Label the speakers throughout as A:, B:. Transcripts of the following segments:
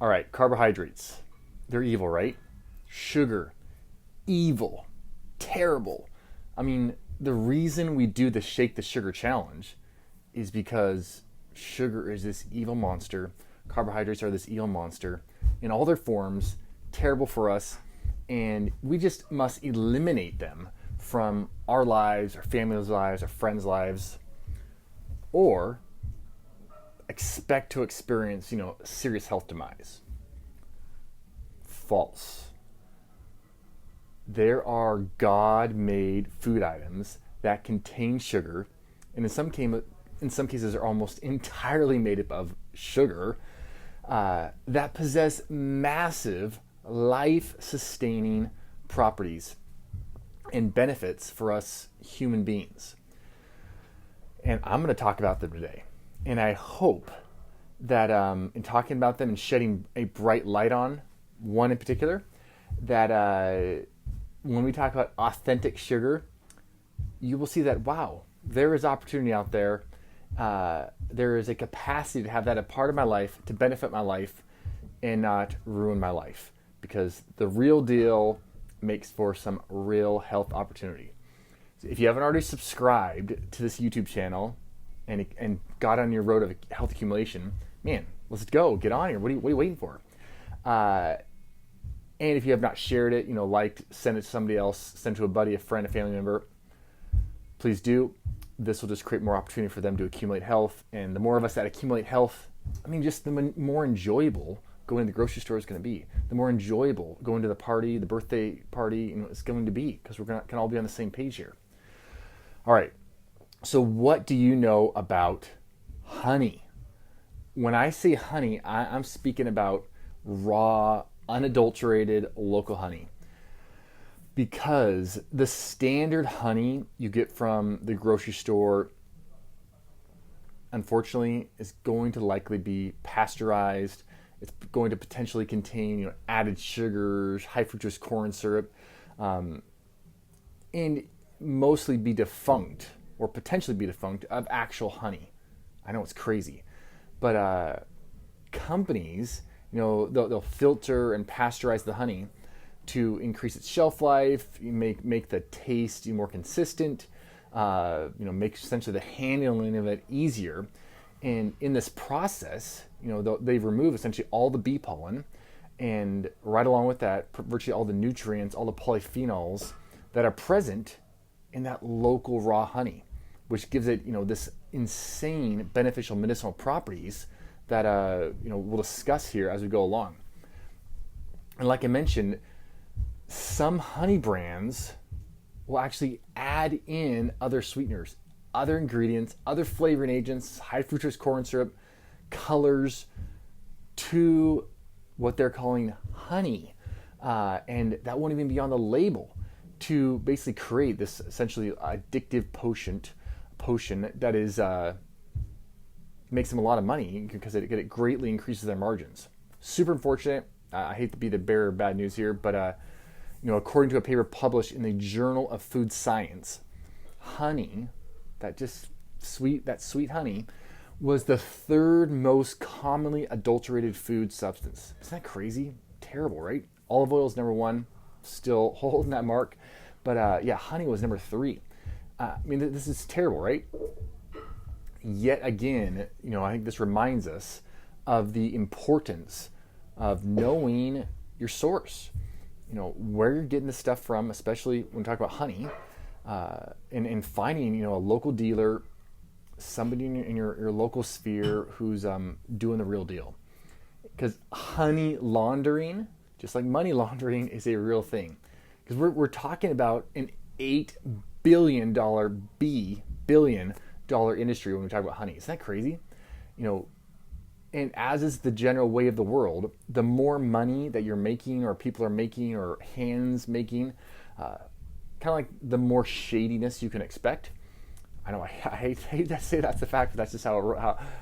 A: All right, carbohydrates. They're evil, right? Sugar, evil, terrible. I mean, the reason we do the Shake the Sugar challenge is because sugar is this evil monster. Carbohydrates are this evil monster in all their forms, terrible for us, and we just must eliminate them from our lives, our family's lives, our friends' lives, or expect to experience, serious health demise. False. There are God-made food items that contain sugar, and in some cases are almost entirely made up of sugar, that possess massive life-sustaining properties and benefits for us human beings. And I'm going to talk about them today. And I hope that in talking about them and shedding a bright light on one in particular, that when we talk about authentic sugar, you will see that, wow, there is opportunity out there. There is a capacity to have that a part of my life, to benefit my life and not ruin my life. Because the real deal makes for some real health opportunity. So if you haven't already subscribed to this YouTube channel and got on your road of health accumulation, man, let's go. Get on here. What are you waiting for? And if you have not shared it, liked, send it to somebody else, send it to a buddy, a friend, a family member, please do. This will just create more opportunity for them to accumulate health. And the more of us that accumulate health, just the more enjoyable going to the grocery store is going to be. The more enjoyable going to the party, the birthday party, is going to be, because we're can all be on the same page here. All right. So what do you know about honey? When I say honey, I'm speaking about raw, unadulterated local honey. Because the standard honey you get from the grocery store, unfortunately, is going to likely be pasteurized. It's going to potentially contain, added sugars, high fructose corn syrup, and mostly be defunct, or potentially be defunct, of actual honey. I know it's crazy, but companies, they'll filter and pasteurize the honey to increase its shelf life, make the taste more consistent, make essentially the handling of it easier. And in this process, they remove essentially all the bee pollen, and right along with that, virtually all the nutrients, all the polyphenols that are present in that local raw honey, which gives it, this insane beneficial medicinal properties that, we'll discuss here as we go along. And like I mentioned, some honey brands will actually add in other sweeteners, other ingredients, other flavoring agents, high fructose corn syrup, colors to what they're calling honey. And that won't even be on the label, to basically create this essentially addictive potion that is makes them a lot of money, because it greatly increases their margins. Super unfortunate. I hate to be the bearer of bad news here, but according to a paper published in the Journal of Food Science, honey, that sweet honey, was the third most commonly adulterated food substance. Isn't that crazy? Terrible, right? Olive oil is number one, still holding that mark. But honey was number 3. This is terrible, right? Yet again, I think this reminds us of the importance of knowing your source. Where you're getting this stuff from, especially when we talk about honey, and finding, a local dealer, somebody in your local sphere who's doing the real deal. Because honey laundering, just like money laundering, is a real thing. Because we're talking about an $8 billion industry when we talk about honey. Isn't that crazy? And as is the general way of the world, the more money that you're making, or people are making, or hands making, kind of like the more shadiness you can expect. I know I hate to say that's the fact, but that's just how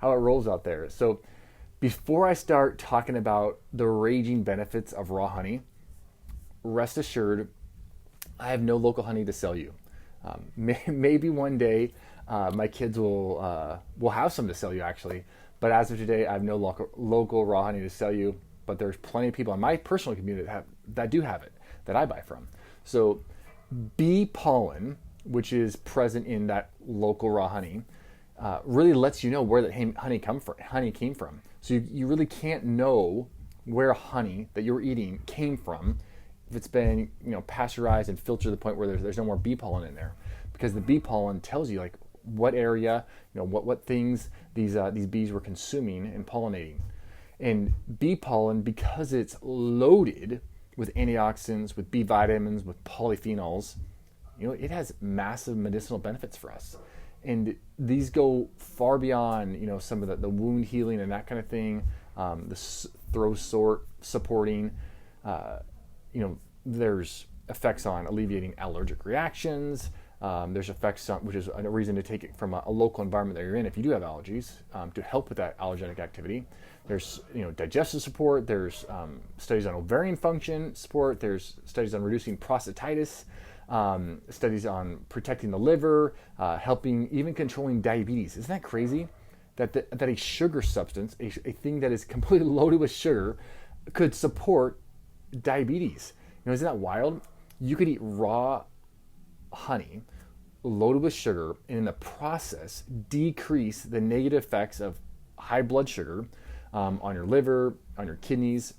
A: it rolls out there. So before I start talking about the raging benefits of raw honey, rest assured, I have no local honey to sell you. Maybe one day my kids will have some to sell you, actually. But as of today, I have no local raw honey to sell you. but there's plenty of people in my personal community that do have it, that I buy from. So bee pollen, which is present in that local raw honey, really lets you know where that honey came from. So you really can't know where honey that you're eating came from if it's been pasteurized and filtered to the point where there's no more bee pollen in there, because the bee pollen tells you like what area, what things these bees were consuming and pollinating. And bee pollen, because it's loaded with antioxidants, with B vitamins, with polyphenols, it has massive medicinal benefits for us. And these go far beyond, some of the wound healing and that kind of thing, the throat supporting, there's effects on alleviating allergic reactions. There's effects on, which is a reason to take it from a local environment that you're in if you do have allergies, to help with that allergenic activity. There's digestive support. There's studies on ovarian function support. There's studies on reducing prostatitis. Studies on protecting the liver, helping, even controlling diabetes. Isn't that crazy? That a sugar substance, a thing that is completely loaded with sugar, could support diabetes. Isn't that wild? You could eat raw honey loaded with sugar, and in the process decrease the negative effects of high blood sugar on your liver, on your kidneys,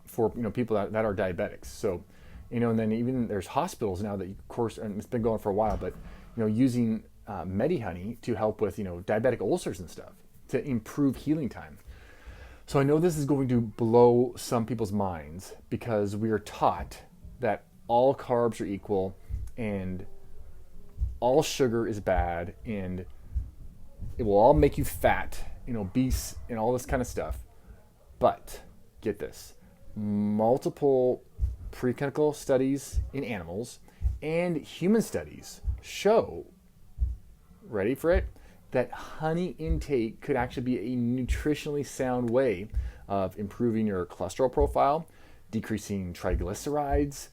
A: for people that are diabetics. So, and then even there's hospitals now that, of course, and it's been going for a while, but using Medihoney to help with diabetic ulcers and stuff to improve healing time. So I know this is going to blow some people's minds, because we are taught that all carbs are equal and all sugar is bad and it will all make you fat and obese and all this kind of stuff. But get this, multiple preclinical studies in animals and human studies show, ready for it, that honey intake could actually be a nutritionally sound way of improving your cholesterol profile, decreasing triglycerides,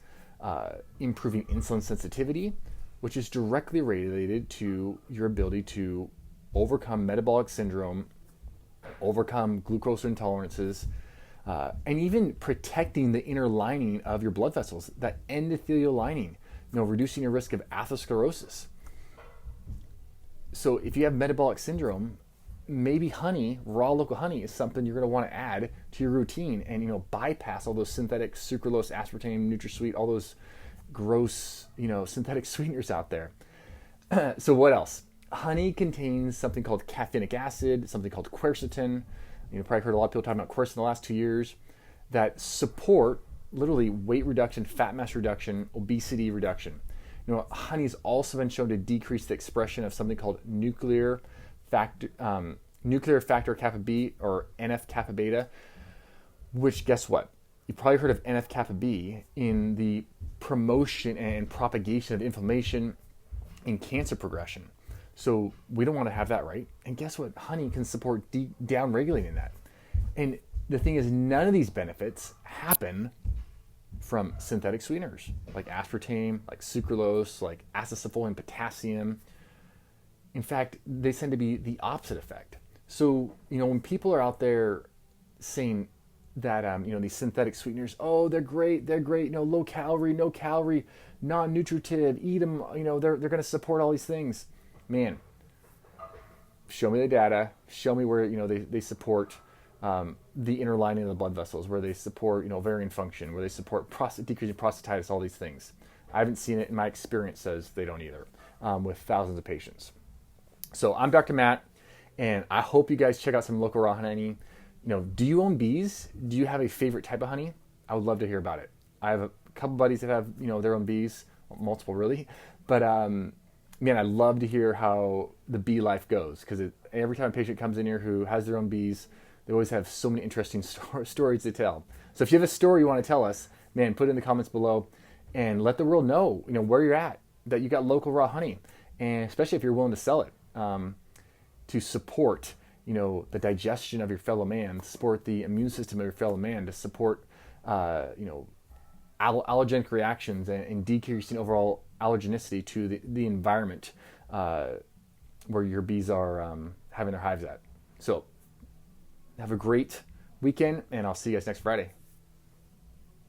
A: improving insulin sensitivity, which is directly related to your ability to overcome metabolic syndrome, overcome glucose intolerances, and even protecting the inner lining of your blood vessels, that endothelial lining, reducing your risk of atherosclerosis. So if you have metabolic syndrome, maybe honey, raw local honey, is something you're going to want to add to your routine, and bypass all those synthetic sucralose, aspartame, NutraSweet, all those gross synthetic sweeteners out there. So what else? Honey contains something called caffeinic acid, something called quercetin. You've probably heard a lot of people talking about quercetin in the last 2 years, that support literally weight reduction, fat mass reduction, obesity reduction. Honey has also been shown to decrease the expression of something called nuclear factor kappa B, or NF kappa beta, which, guess what? You've probably heard of NF kappa B in the promotion and propagation of inflammation and cancer progression. So we don't want to have that, right? And guess what? Honey can support down-regulating that. And the thing is, none of these benefits happen from synthetic sweeteners like aspartame, like sucralose, like acesulfame, potassium. In fact, they tend to be the opposite effect. So, when people are out there saying that, these synthetic sweeteners, oh, they're great, low calorie, no calorie, non-nutritive, eat them, they're going to support all these things. Man, show me the data, show me where, they support the inner lining of the blood vessels, where they support, ovarian function, where they support decreasing prostatitis, all these things. I haven't seen it, and my experience says they don't either, with thousands of patients. So I'm Dr. Matt, and I hope you guys check out some local raw honey. Do you own bees? Do you have a favorite type of honey? I would love to hear about it. I have a couple buddies that have, their own bees, multiple really, but man, I love to hear how the bee life goes, because every time a patient comes in here who has their own bees, they always have so many interesting stories to tell. So if you have a story you want to tell us, man, put it in the comments below and let the world know, where you're at, that you got local raw honey, and especially if you're willing to sell it, to support, the digestion of your fellow man, to support the immune system of your fellow man, to support, allergenic reactions and decreasing overall allergenicity to the environment where your bees are having their hives at. So have a great weekend, and I'll see you guys next Friday.